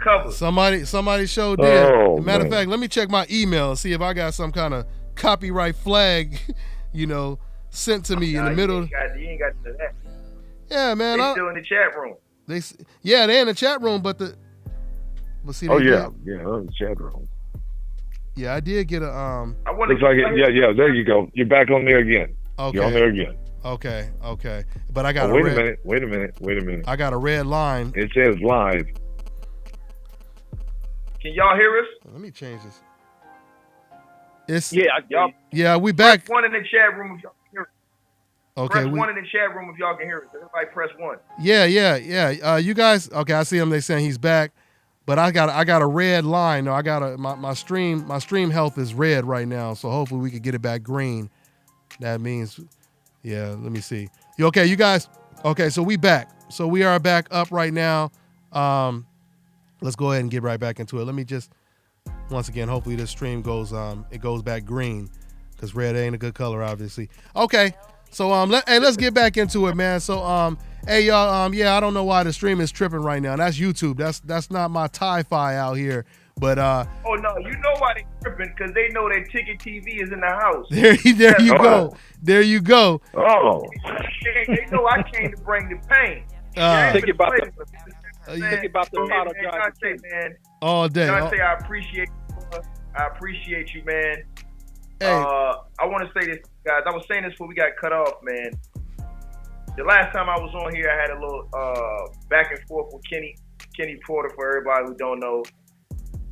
cover. Somebody showed did. Oh, Matter of man. fact, let me check my email and see if I got some kind of copyright flag, sent to me in the middle. You ain't got to do that. Yeah, man. They're still in the chat room. They're in the chat room, but see. Oh yeah, in the chat room. Yeah, I did get a Looks like it. Yeah. There you go. You're back on there again. Okay. You're on there again. Okay. But I got Wait a minute. I got a red line. It says live. Can y'all hear us? Let me change this. Y'all. Yeah, we back. Press 1 in the chat room if y'all can hear us. Okay. Press 1 in the chat room if y'all can hear us. Everybody press 1. Yeah. You guys. Okay, I see him. They saying he's back, but I got a red line. No, I got my stream health is red right now. So hopefully we could get it back green. That means, yeah. Let me see. You okay? You guys. Okay. So we back. So we are back up right now. Let's go ahead and get right back into it. Let me just once again. Hopefully this stream goes back green because red ain't a good color, obviously. Okay. So let's get back into it, man. So hey y'all, I don't know why the stream is tripping right now. That's YouTube. That's not my Ti-Fi out here. But oh no, you know why they tripping? Because they know that Ticket TV is in the house. There you go. There you go. Oh. They know I came to bring the pain. Think about the apologize. Dante, man. All day. Dante, I appreciate you, man. Hey. I want to say this, guys. I was saying this before we got cut off, man. The last time I was on here, I had a little back and forth with Kenny Porter. For everybody who don't know,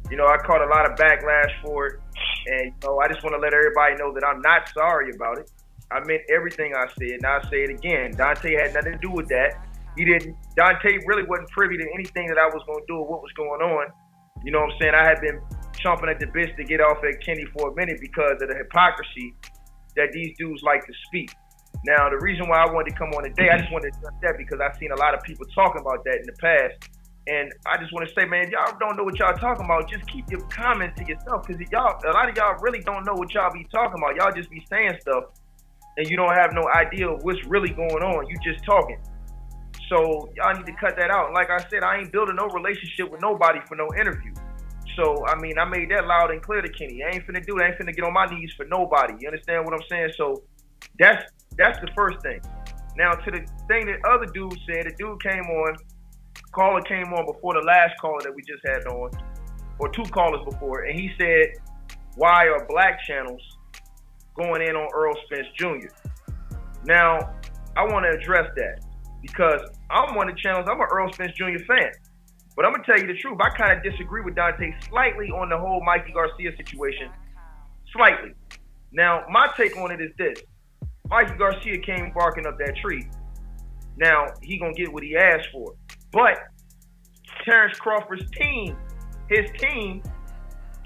I caught a lot of backlash for it, and I just want to let everybody know that I'm not sorry about it. I meant everything I said, and I'll say it again. Dante had nothing to do with that. Dante really wasn't privy to anything that I was going to do or what was going on. You know what I'm saying? I had been chomping at the bits to get off at Kenny for a minute because of the hypocrisy that these dudes like to speak. Now, the reason why I wanted to come on today, I just wanted to address that because I've seen a lot of people talking about that in the past. And I just want to say, man, y'all don't know what y'all talking about. Just keep your comments to yourself because a lot of y'all really don't know what y'all be talking about. Y'all just be saying stuff and you don't have no idea of what's really going on. You just talking. So y'all need to cut that out. Like I said, I ain't building no relationship with nobody for no interview. So, I mean, I made that loud and clear to Kenny. I ain't finna do that. I ain't finna get on my knees for nobody. You understand what I'm saying? So that's the first thing. Now, to the thing that other dude said, the dude caller came on before the last caller that we just had on, or two callers before, and he said, why are black channels going in on Earl Spence Jr.? Now, I want to address that because I'm one of the channels, I'm an Earl Spence Jr. fan. But I'm going to tell you the truth. I kind of disagree with Dante slightly on the whole Mikey Garcia situation. Slightly. Now, my take on it is this. Mikey Garcia came barking up that tree. Now, he going to get what he asked for. But Terrence Crawford's team, his team,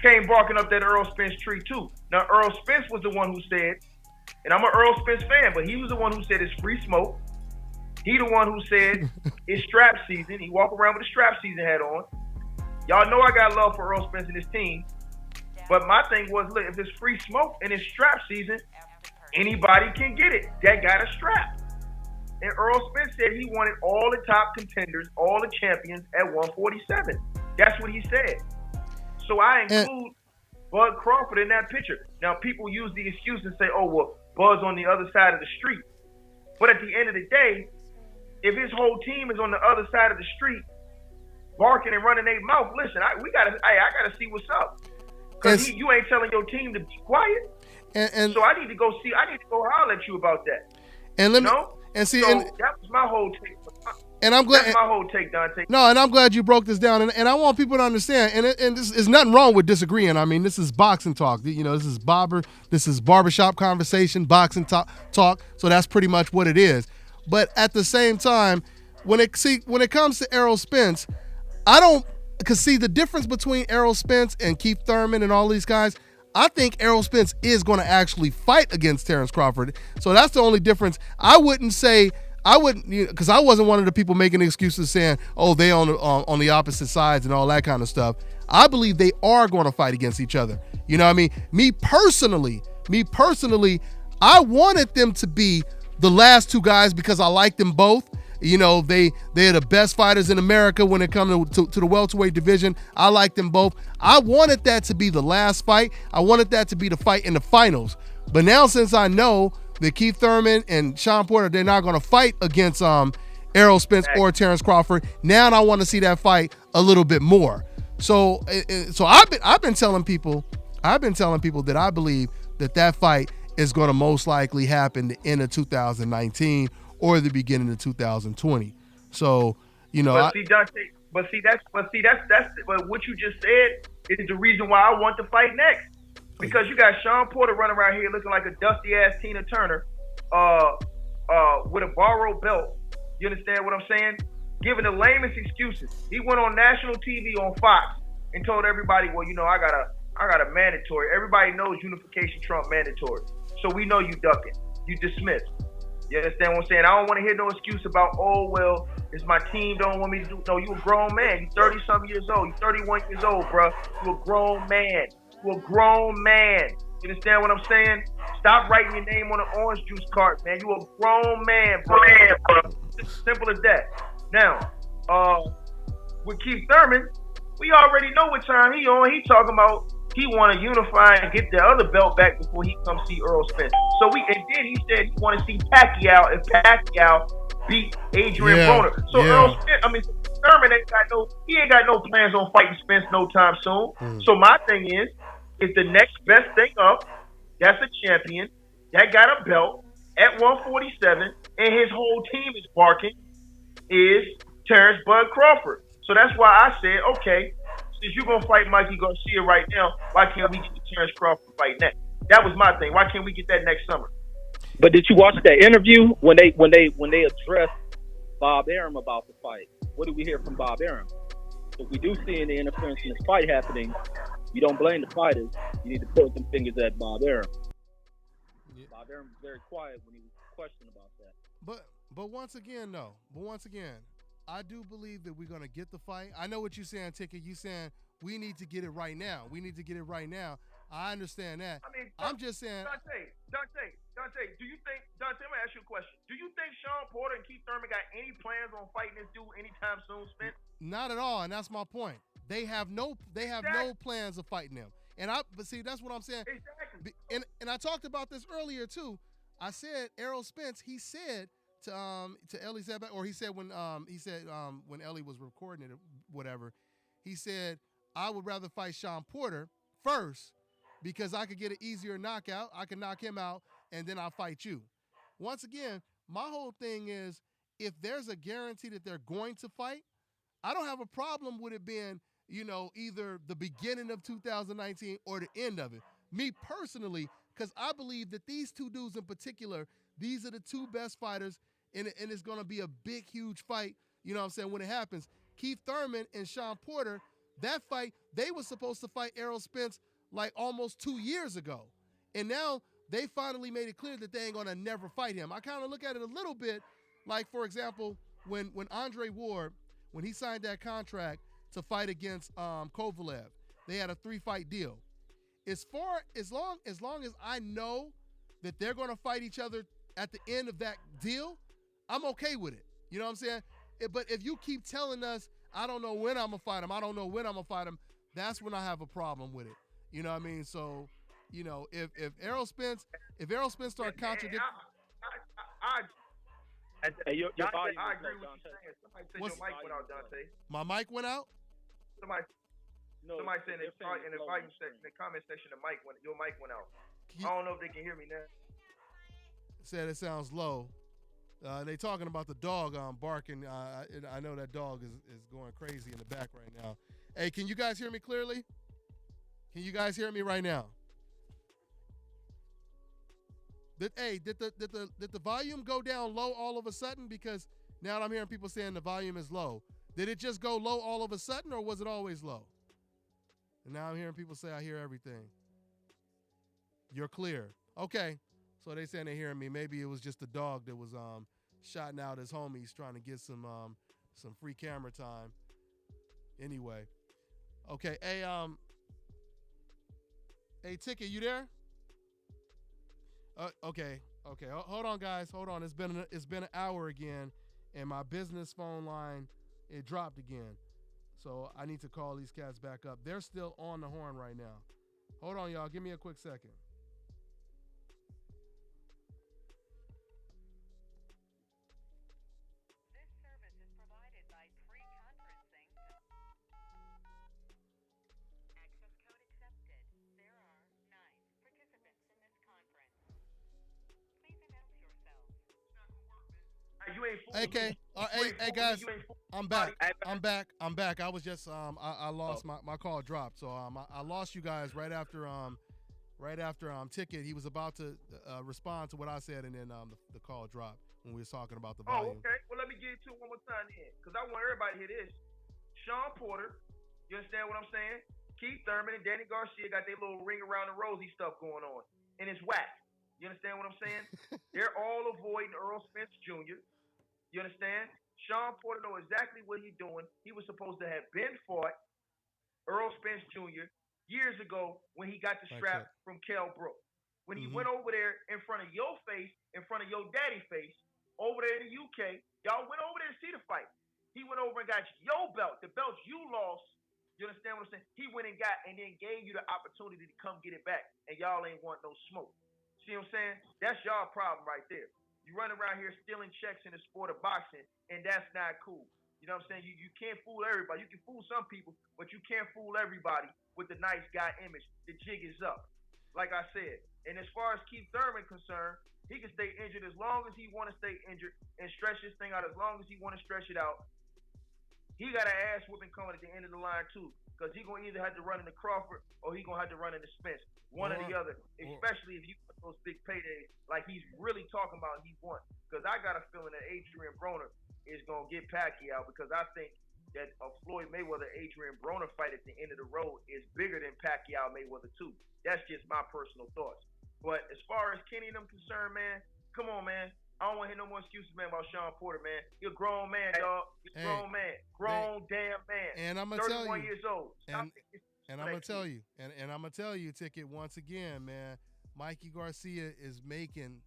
came barking up that Earl Spence tree too. Now, Earl Spence was the one who said, and I'm an Earl Spence fan, but he was the one who said it's free smoke. He the one who said it's strap season. He walk around with a strap season hat on. Y'all know I got love for Earl Spence and his team. But my thing was, look, if it's free smoke and it's strap season, anybody can get it that got a strap. And Earl Spence said he wanted all the top contenders, all the champions at 147. That's what he said. So I include Bud Crawford in that picture. Now, people use the excuse and say, oh, well, Bud's on the other side of the street. But at the end of the day, if his whole team is on the other side of the street, barking and running their mouth, listen, I gotta see what's up. Because you ain't telling your team to be quiet. And so I need to go holler at you about that. And let me that was my whole take. And I'm glad that's my whole take, Dante. No, and I'm glad you broke this down. And I want people to understand. And this is nothing wrong with disagreeing. I mean, this is boxing talk. This is barbershop conversation, boxing talk. So that's pretty much what it is. But at the same time, when it comes to Errol Spence, because the difference between Errol Spence and Keith Thurman and all these guys, I think Errol Spence is going to actually fight against Terrence Crawford. So that's the only difference. I wouldn't, because I wasn't one of the people making excuses saying, oh, they on the opposite sides and all that kind of stuff. I believe they are going to fight against each other. You know what I mean? Me personally, I wanted them to be the last two guys because I like them both. They're the best fighters in America when it comes to the welterweight division. I like them both. I wanted that to be the last fight. I wanted that to be the fight in the finals. But now since I know that Keith Thurman and Sean Porter, they're not going to fight against Errol Spence or Terrence Crawford, now I want to see that fight a little bit more. So I've been telling people that I believe that fight is going to most likely happen the end of 2019 or the beginning of 2020. So, But what you just said is the reason why I want to fight next. Because you got Sean Porter running around here looking like a dusty ass Tina Turner, with a borrowed belt. You understand what I'm saying? Giving the lamest excuses. He went on national TV on Fox and told everybody, well, I got a mandatory. Everybody knows unification trump mandatory. So we know you ducking. You dismissed. You understand what I'm saying? I don't want to hear no excuse about, it's my team don't want me to do. No, you a grown man. You 30-something years old. You 31 years old, bro. You a grown man. You a grown man. You understand what I'm saying? Stop writing your name on an orange juice cart, man. You a grown man, bro. It's simple as that. Now, with Keith Thurman, we already know what time he on. He talking about he want to unify and get the other belt back before he come see Earl Spence. And then he said he want to see Pacquiao and Pacquiao beat Adrian Broner. So Earl Spence, Thurman ain't got no plans on fighting Spence no time soon. So my thing is the next best thing up, that's a champion that got a belt at 147, and his whole team is barking, is Terrence Bud Crawford. So that's why I said, okay, since you're going to fight Mikey Garcia right now, why can't we get the Terrence Crawford fight next? That was my thing. Why can't we get that next summer? But did you watch that interview when they addressed Bob Arum about the fight? What did we hear from Bob Arum? If we do see any interference in this fight happening, you don't blame the fighters. You need to point some fingers at Bob Arum. Yeah. Bob Arum was very quiet when he was questioned about that. But once again, I do believe that we're going to get the fight. I know what you're saying, Ticket. You're saying we need to get it right now. I understand that. I'm just saying. Dante, do you think, let me ask you a question. Do you think Sean Porter and Keith Thurman got any plans on fighting this dude anytime soon, Spence? Not at all, and that's my point. They have no plans of fighting them. But see, that's what I'm saying. Exactly. And I talked about this earlier too. I said Errol Spence, he said to Ellie Zebak, or he said when Ellie was recording it or whatever, he said, I would rather fight Sean Porter first because I could get an easier knockout. I can knock him out, and then I'll fight you. Once again, my whole thing is if there's a guarantee that they're going to fight, I don't have a problem with it being, either the beginning of 2019 or the end of it. Me personally, because I believe that these two dudes in particular, these are the two best fighters, and it's going to be a big, huge fight, when it happens. Keith Thurman and Sean Porter, that fight, they were supposed to fight Errol Spence like almost 2 years ago. And now they finally made it clear that they ain't going to never fight him. I kind of look at it a little bit like, for example, when Andre Ward, when he signed that contract to fight against Kovalev, they had a 3-fight deal. As long as I know that they're going to fight each other at the end of that deal, I'm okay with it. You know what I'm saying? But if you keep telling us, I don't know when I'm going to fight him, that's when I have a problem with it. You know what I mean? So, if Errol Spence start contradicting. I agree with you saying. Somebody said your mic went out, Dante. My mic went out? Somebody said in the comment section, your mic went out. I don't know if they can hear me now. Said it sounds low. They talking about the dog barking. I know that dog is going crazy in the back right now. Hey, can you guys hear me clearly? Can you guys hear me right now? Did the volume go down low all of a sudden? Because now I'm hearing people saying the volume is low. Did it just go low all of a sudden, or was it always low? And now I'm hearing people say I hear everything. You're clear. Okay. So they saying they're hearing me. Maybe it was just the dog that was shouting out his homies trying to get some free camera time. Anyway. Okay. Hey, Ticket, you there? Okay. Hold on, guys. Hold on. It's been an hour again, and my business phone line, it dropped again. So I need to call these cats back up. They're still on the horn right now. Hold on, y'all. Give me a quick second. This service is provided by pre-conferencing. Access code accepted. There are 9 participants in this conference. Please announce yourselves. Hey, you ain't fooling Okay. me. Hey guys, You ain't fooling I'm back. nobody. I'm back. I was just I lost my call dropped. So I lost you guys right after Ticket. He was about to respond to what I said, and then the call dropped when we was talking about the volume. Oh, okay. Well, let me get to it one more time then, because I want everybody to hear this. Sean Porter, you understand what I'm saying? Keith Thurman and Danny Garcia got their little ring around the rosy stuff going on, and it's whack. You understand what I'm saying? They're all avoiding Earl Spence Jr. You understand? Sean Porter knows exactly what he's doing. He was supposed to have been fought Earl Spence Jr. years ago when he got the strap from Kell Brook. When he went over there in front of your face, in front of your daddy face, over there in the UK, y'all went over there to see the fight. He went over and got your belt, the belt you lost. You understand what I'm saying? He went and got and then gave you the opportunity to come get it back, and y'all ain't want no smoke. See what I'm saying? That's y'all problem right there. You run around here stealing checks in the sport of boxing, and that's not cool. You know what I'm saying? You can't fool everybody. You can fool some people, but you can't fool everybody with the nice guy image. The jig is up, like I said. And as far as Keith Thurman concerned, he can stay injured as long as he want to stay injured and stretch this thing out as long as he want to stretch it out. He got an ass whooping coming at the end of the line too, because he gonna either have to run into Crawford or he gonna have to run into Spence, one or the other. Especially if you put those big paydays like he's really talking about he wants. Because I got a feeling that Adrian Broner is gonna get Pacquiao, because I think that a Floyd Mayweather Adrian Broner fight at the end of the road is bigger than Pacquiao Mayweather too. That's just my personal thoughts. But as far as Kenny and them concerned, man, come on, man. I don't want to hear no more excuses, man, about Sean Porter, man. You're a grown man, dog. You're a grown man. Grown damn man. And I'm going to tell you. 31 years old. And I'm going to tell you. And I'm going to tell you, Ticket, once again, man, Mikey Garcia is making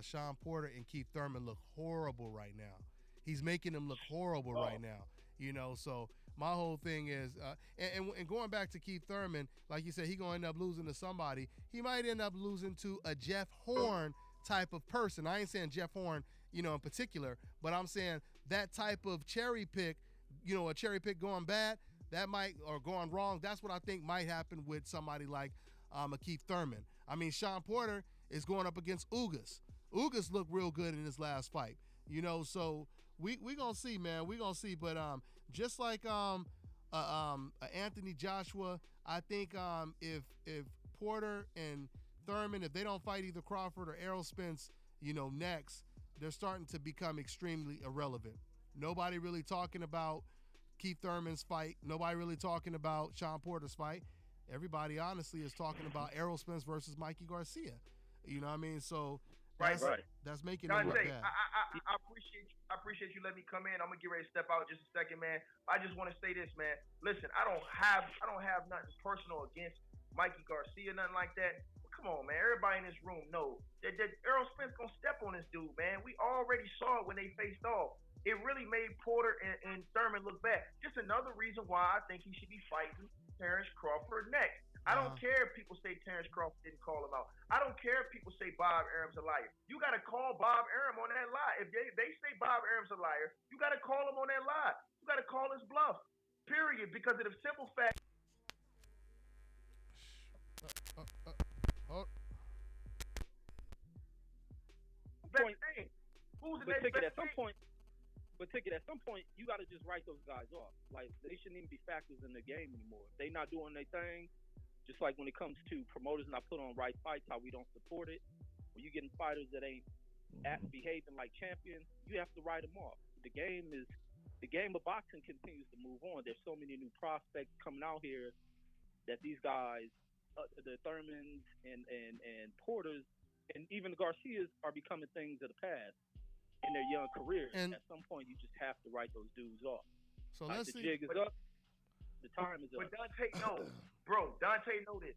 Sean Porter and Keith Thurman look horrible right now. He's making them look horrible right now. You know, so my whole thing is, and going back to Keith Thurman, like you said, he going to end up losing to somebody. He might end up losing to a Jeff Horn type of person. I ain't saying Jeff Horn, you know, in particular, but I'm saying that type of cherry pick, you know, a cherry pick going bad, that might, or going wrong, that's what I think might happen with somebody like a Keith Thurman. I mean, Sean Porter is going up against Ugas. Ugas looked real good in his last fight, you know, so we gonna see, man. We gonna see, but just like Anthony Joshua, I think if Porter and Thurman, if they don't fight either Crawford or Errol Spence, you know, next, they're starting to become extremely irrelevant. Nobody really talking about Keith Thurman's fight. Nobody really talking about Sean Porter's fight. Everybody, honestly, is talking about Errol Spence versus Mikey Garcia. You know what I mean? So that's making it look bad. I appreciate you letting me come in. I'm gonna get ready to step out just a second, man. I just want to say this, man. Listen, I don't have nothing personal against Mikey Garcia, nothing like that. Come on, man. Everybody in this room know that Errol Spence gonna step on this dude, man. We already saw it when they faced off. It really made Porter and Thurman look bad. Just another reason why I think he should be fighting Terrence Crawford next. I don't care if people say Terrence Crawford didn't call him out. I don't care if people say Bob Arum's a liar. You got to call Bob Arum on that lie. If they say Bob Arum's a liar, you got to call him on that lie. You got to call his bluff, period, because of the simple fact. At some point, you got to just write those guys off. Like, they shouldn't even be factors in the game anymore. If they not doing their thing, just like when it comes to promoters not put on right fights, how we don't support it. When you getting fighters that ain't behaving like champions, you have to write them off. The game of boxing continues to move on. There's so many new prospects coming out here that these guys, the Thurmans and Porters, and even the Garcias are becoming things of the past in their young careers. And at some point, you just have to write those dudes off. So let's see. The jig is up. The time is up. But Dante, Dante know this.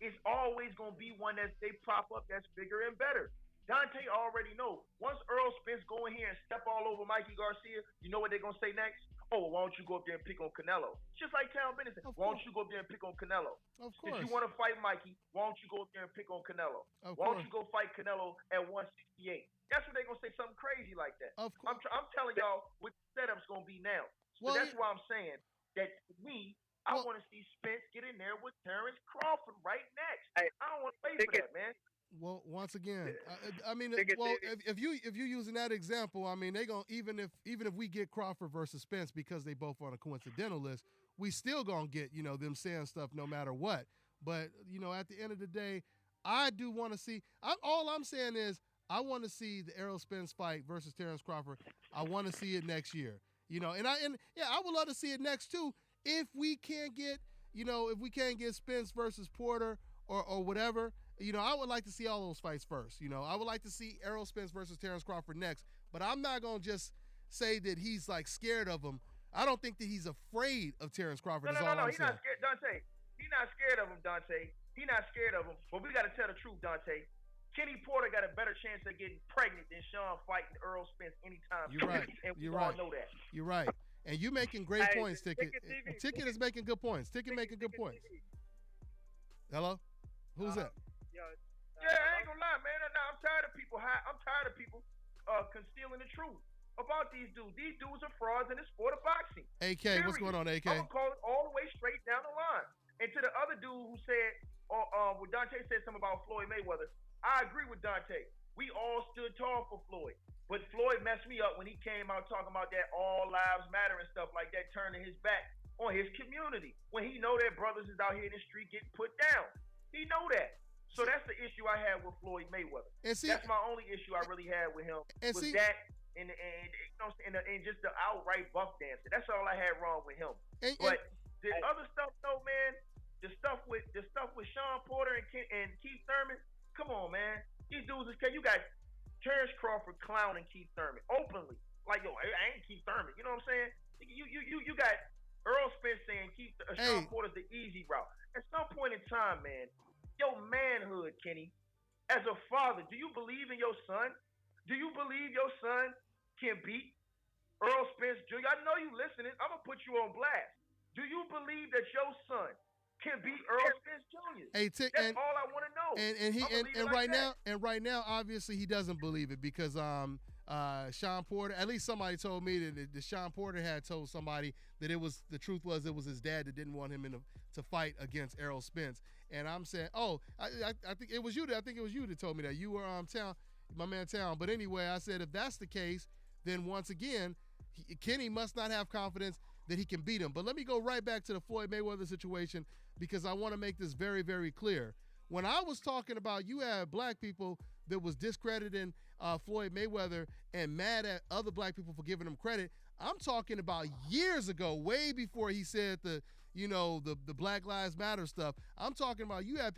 It's always going to be one that they prop up that's bigger and better. Dante already know. Once Earl Spence go in here and step all over Mikey Garcia, you know what they're going to say next? Oh, well, why don't you go up there and pick on Canelo? Just like Cal Bennett said, why don't you go up there and pick on Canelo? Of If course. you want to fight Mikey, why don't you go up there and pick on Canelo? Of Why course. don't you go fight Canelo at 168? That's what they're going to say, something crazy like that. Of course. I'm telling y'all what the setup's going to be now. So Well, that's yeah. why I'm saying that to me, I Well- want to see Spence get in there with Terrence Crawford right next. Hey, I don't want to wait think for that, man. Well, once again, I mean, Think it- well, if you using that example, I mean, they gonna even if we get Crawford versus Spence because they both on a coincidental list, we still gonna get them saying stuff no matter what. But at the end of the day, I do want to see. All I'm saying is I want to see the Errol Spence fight versus Terrence Crawford. I want to see it next year. I would love to see it next too if we can't get Spence versus Porter or whatever. I would like to see all those fights first. I would like to see Errol Spence versus Terrence Crawford next. But I'm not gonna just say that he's like scared of him. I don't think that he's afraid of Terrence Crawford. No. He's not scared, Dante. He's not scared of him, Dante. He's not scared of him. But we got to tell the truth, Dante. Kenny Porter got a better chance of getting pregnant than Sean fighting Earl Spence anytime. You're right. And we You're all right. know that. You're right. And you making great Hey, points, Ticket. Ticket is making good points. Ticket making good points. Hello? Who's that? Yo, Yeah, I ain't gonna lie, man. I'm tired of people. I'm tired of people concealing the truth about these dudes. These dudes are frauds in the sport of boxing. AK, what's going on, AK? I'm gonna call it all the way straight down the line. And to the other dude who said, when Dante said something about Floyd Mayweather, I agree with Dante. We all stood tall for Floyd. But Floyd messed me up when he came out talking about that all lives matter and stuff like that, turning his back on his community. When he know that brothers is out here in the street getting put down. He know that. So that's the issue I had with Floyd Mayweather. And see, That's my only issue I really had with him. And was see- that and just the outright buck dancing. That's all I had wrong with him. But the other stuff though, man, the stuff with Sean Porter and Keith Thurman, come on, man. These dudes you got Terrence Crawford clowning Keith Thurman openly. Like, yo, I ain't Keith Thurman. You know what I'm saying? You got Earl Spence saying Sean Porter's the easy route. At some point in time, man, your manhood, Kenny, as a father, do you believe in your son? Do you believe your son can beat Earl Spence Jr.? I know you listening. I'm going to put you on blast. Do you believe that your son can beat Earl Spence Jr.? That's all I want to know. And right now, obviously he doesn't believe it because Sean Porter, at least somebody told me that Sean Porter had told somebody that the truth was his dad that didn't want him to fight against Errol Spence. And I'm saying, I think it was you that told me that. You were my man Town. But anyway, I said if that's the case, then once again, Kenny must not have confidence that he can beat him. But let me go right back to the Floyd Mayweather situation because I want to make this very, very clear. When I was talking about you had black people that was discrediting Floyd Mayweather and mad at other black people for giving him credit, I'm talking about years ago, way before he said the Black Lives Matter stuff. I'm talking about you had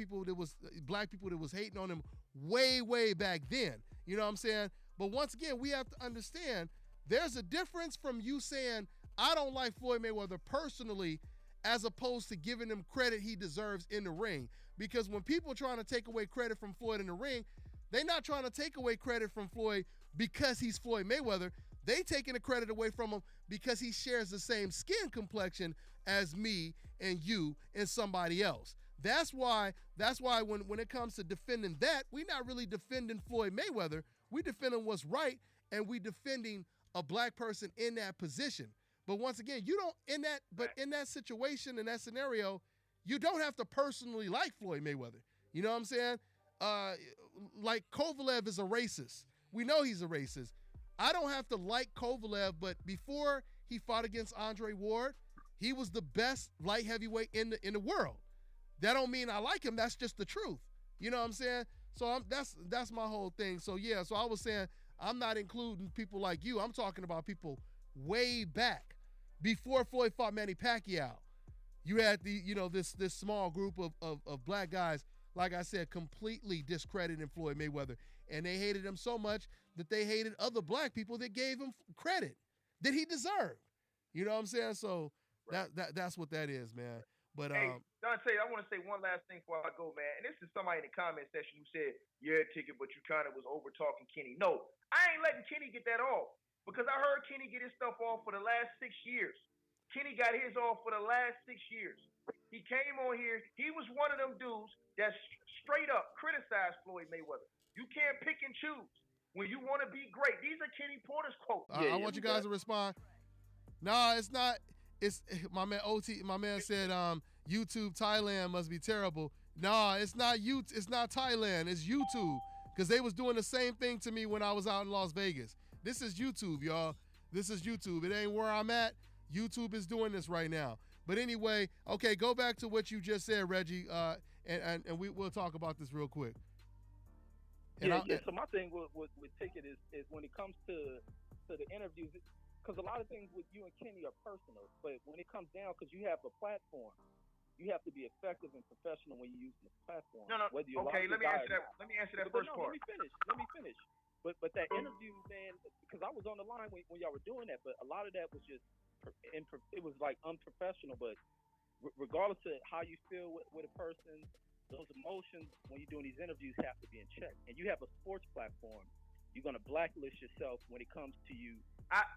black people that was hating on him way, way back then. You know what I'm saying? But once again, we have to understand there's a difference from you saying, I don't like Floyd Mayweather personally, as opposed to giving him credit he deserves in the ring. Because when people are trying to take away credit from Floyd in the ring, they're not trying to take away credit from Floyd because he's Floyd Mayweather. They taking the credit away from him because he shares the same skin complexion as me and you and somebody else. That's why when it comes to defending that, we're not really defending Floyd Mayweather. We defending what's right, and we defending a black person in that position. But once again, in that situation, in that scenario, you don't have to personally like Floyd Mayweather. You know what I'm saying? Like Kovalev is a racist. We know he's a racist. I don't have to like Kovalev, but before he fought against Andre Ward, he was the best light heavyweight in the world. That don't mean I like him. That's just the truth. You know what I'm saying? So that's my whole thing. So yeah, so I was saying I'm not including people like you. I'm talking about people way back before Floyd fought Manny Pacquiao. You had this small group of black guys, like I said, completely discrediting Floyd Mayweather. And they hated him so much that they hated other black people that gave him credit that he deserved. You know what I'm saying? So that's what that is, man. But Hey, Dante, I want to say one last thing before I go, man. And this is somebody in the comment section who said, "Yeah, ticket, but you kind of was over talking Kenny." No, I ain't letting Kenny get that off because I heard Kenny get his stuff off for the last 6 years. Kenny got his off for the last 6 years. He came on here. He was one of them dudes that straight up criticized Floyd Mayweather. You can't pick and choose when you want to be great. These are Kenny Porter's quotes. I want you guys to respond. No, it's not. It's my man OT. My man said, YouTube Thailand must be terrible. No, it's not It's not Thailand. It's YouTube because they was doing the same thing to me when I was out in Las Vegas. This is YouTube, y'all. This is YouTube. It ain't where I'm at. YouTube is doing this right now. But anyway, okay, go back to what you just said, Reggie, and we'll talk about this real quick. So my thing with Ticket is when it comes to the interviews, because a lot of things with you and Kenny are personal, but when it comes down, because you have a platform, you have to be effective and professional when you're using the platform. No. Okay, let me answer that. Let me answer that first part. Let me finish. But that interview, man, because I was on the line when y'all were doing that, but a lot of that was just it was like unprofessional. But regardless of how you feel with a person, those emotions when you're doing these interviews have to be in check. And you have a sports platform. You're gonna blacklist yourself when it comes to you.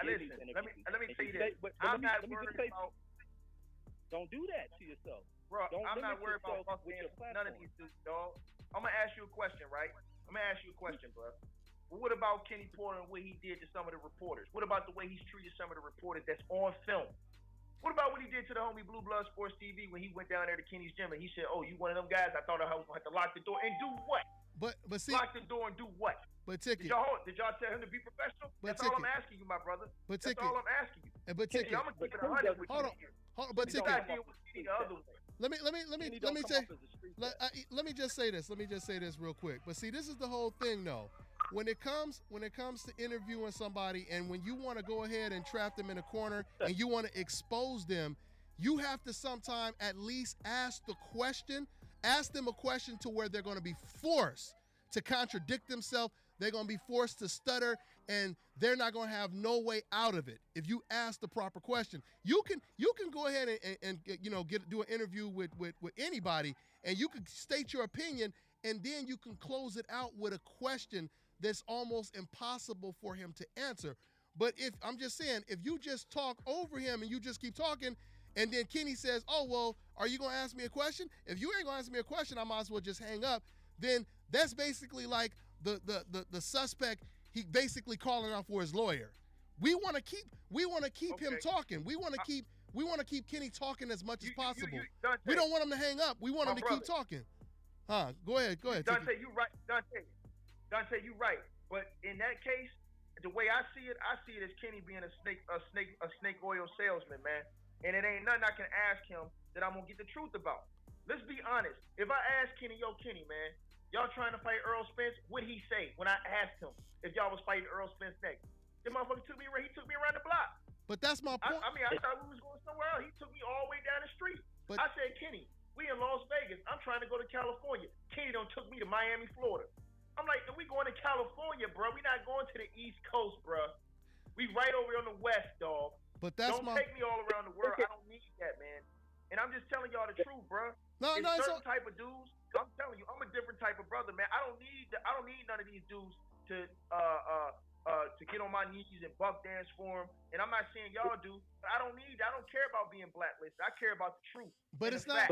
Listen, let me say this. I'm not worried about. Don't do that to yourself. Bro, I'm not worried about none of these dudes, dog. I'm gonna ask you a question, right? I'm gonna ask you a question, bro. But what about Kenny Porter and what he did to some of the reporters? What about the way he's treated some of the reporters that's on film? What about what he did to the homie Blue Blood Sports TV when he went down there to Kenny's gym and he said, "Oh, you one of them guys? I thought I was going to have to lock the door and do what? But see, lock the door and do what? But Ticket, did y'all tell him to be professional? That's all I'm asking you, my brother. That's all I'm asking you. But Ticket, I'm gonna keep it 100 with you. Hold on, but Ticket, let me just say this. Let me just say this real quick. But see, this is the whole thing, though. When it comes to interviewing somebody, and when you want to go ahead and trap them in a corner and you want to expose them, you have to sometime at least ask them a question to where they're going to be forced to contradict themselves. They're going to be forced to stutter, and they're not going to have no way out of it. If you ask the proper question, you can go ahead and do an interview with anybody, and you can state your opinion, and then you can close it out with a question that's almost impossible for him to answer. But if you just talk over him and you just keep talking, and then Kenny says, "Oh, well, are you going to ask me a question?" If you ain't going to ask me a question, I might as well just hang up. Then that's basically like the suspect. He basically calling out for his lawyer. We want to keep him talking. We want to keep Kenny talking as much as possible. We don't want him to hang up. We want him to keep talking. Go ahead. Dante, you right. Dante, you right. But in that case, the way I see it as Kenny being a snake oil salesman, man. And it ain't nothing I can ask him that I'm gonna get the truth about. Let's be honest. If I ask Kenny, Kenny, man, y'all trying to fight Earl Spence, what'd he say when I asked him if y'all was fighting Earl Spence next? The motherfucker took me around the block. But that's my point. I thought we was going somewhere else. He took me all the way down the street. But I said, Kenny, we in Las Vegas. I'm trying to go to California. Kenny done took me to Miami, Florida. I'm like, we going to California, bro. We not going to the East Coast, bro. We right over on the West, dog. But don't take me all around the world. I don't need that, man. And I'm just telling y'all the truth, bro. Certain type of dudes. I'm telling you, I'm a different type of brother, man. I don't need none of these dudes to get on my knees and buck dance for them. And I'm not saying y'all do, but I don't care about being blacklisted. I care about the truth. But it's not.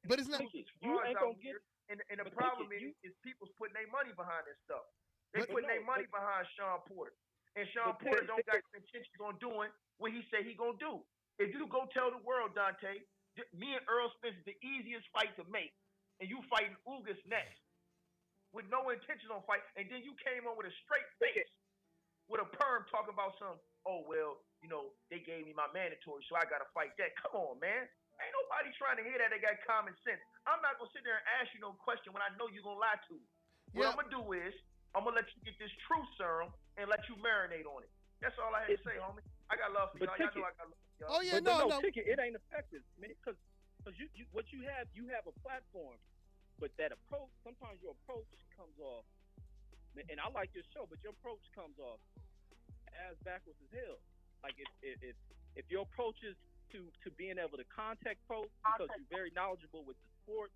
But it's not. You ain't gonna get. And the problem is people's putting their money behind this stuff. They're putting their money behind Sean Porter. And Sean Porter don't got the intentions on doing what he said he gonna do. If you go tell the world, Dante, me and Earl Spence is the easiest fight to make, and you fighting Ugas next with no intention on fight, and then you came on with a straight face with a perm talking about some, "Oh, well, they gave me my mandatory, so I gotta fight that." Come on, man. Ain't nobody trying to hear that. They got common sense. I'm not gonna sit there and ask you no question when I know you're gonna lie to me. What I'm gonna do is I'm gonna let you get this truth serum and let you marinate on it. That's all I had to say, homie. I got love for y'all. Y'all know I got love for y'all. Oh yeah, no. Ticket, it ain't effective, man. Because you have a platform, but that approach, sometimes your approach comes off. And I like your show, but your approach comes off as backwards as hell. Like if your approach is to being able to contact folks because you're very knowledgeable with the sport.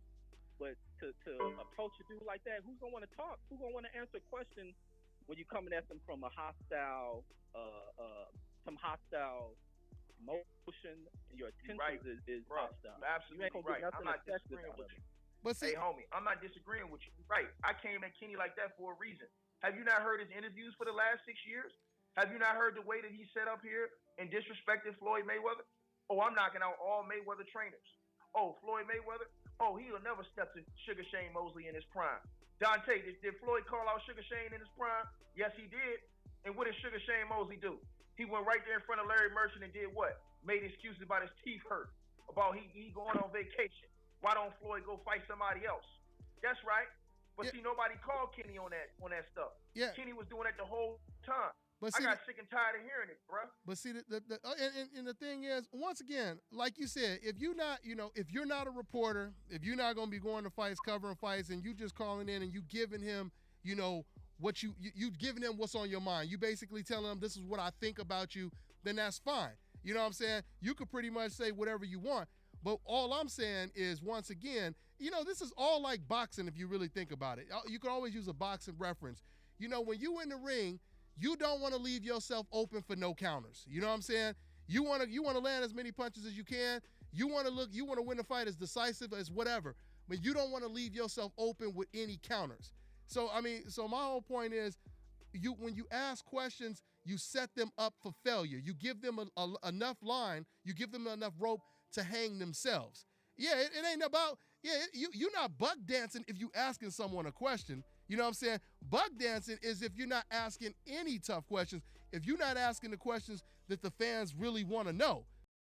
But to approach a dude like that, who's gonna want to talk? Who's gonna want to answer a question when you're coming at them from a hostile, some hostile motion? And your intentions is hostile. You're absolutely right. I'm not disagreeing with you. But see, Hey, homie, I'm not disagreeing with you. You're right. I came at Kenny like that for a reason. Have you not heard his interviews for the last 6 years? Have you not heard the way that he set up here and disrespected Floyd Mayweather? Oh, I'm knocking out all Mayweather trainers. Oh, Floyd Mayweather? Oh, he'll never step to Sugar Shane Mosley in his prime. Dante, did Floyd call out Sugar Shane in his prime? Yes, he did. And what did Sugar Shane Mosley do? He went right there in front of Larry Merchant and did what? Made excuses about his teeth hurt, about he going on vacation. Why don't Floyd go fight somebody else? That's right. But see, nobody called Kenny on that stuff. Yeah. Kenny was doing that the whole time. But I see, got sick and tired of hearing it, bruh. But see, and the thing is, once again, like you said, if you're not a reporter, if you're not going to be going to fights, covering fights, and you just calling in and you giving him, what you giving him what's on your mind, you basically telling him this is what I think about you, then that's fine. You know what I'm saying? You could pretty much say whatever you want. But all I'm saying is, once again, this is all like boxing if you really think about it. You could always use a boxing reference. When you in the ring, you don't want to leave yourself open for no counters. You know what I'm saying? You want to land as many punches as you can. You want to win the fight as decisive as whatever, but you don't want to leave yourself open with any counters. So my whole point is, when you ask questions, you set them up for failure. You give them enough line, you give them enough rope to hang themselves. Yeah, it ain't about, you're not buck dancing if you asking someone a question. You know what I'm saying? Buck dancing is if you're not asking any tough questions, if you're not asking the questions that the fans really want to know.